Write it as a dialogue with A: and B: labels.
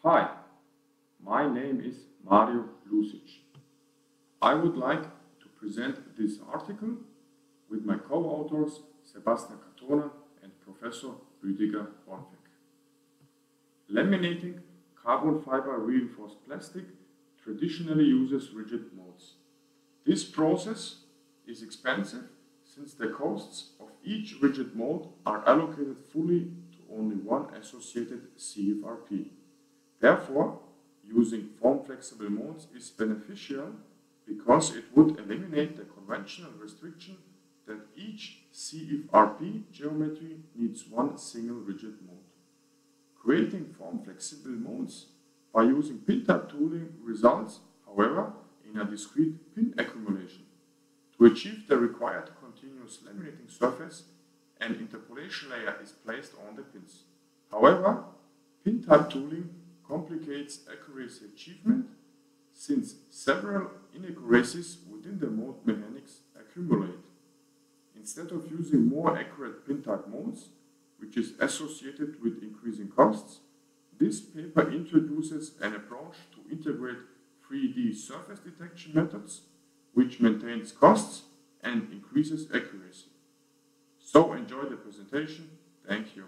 A: Hi, my name is Mario Lusic. I would like to present this article with my co-authors Sebastian Catona and Professor Rüdiger Bornfeck. Laminating carbon fiber reinforced plastic traditionally uses rigid molds. This process is expensive since the costs of each rigid mold are allocated fully to only one associated CFRP. Therefore, using form-flexible molds is beneficial because it would eliminate the conventional restriction that each CFRP geometry needs one single rigid mold. Creating form-flexible molds by using pin-type tooling results, however, in a discrete pin accumulation. To achieve the required continuous laminating surface, an interpolation layer is placed on the pins. However, pin-type tooling complicates accuracy achievement since several inaccuracies within the mold mechanics accumulate. Instead of using more accurate pin-type molds, which is associated with increasing costs, this paper introduces an approach to integrate 3D surface detection methods, which maintains costs and increases accuracy. So enjoy the presentation. Thank you.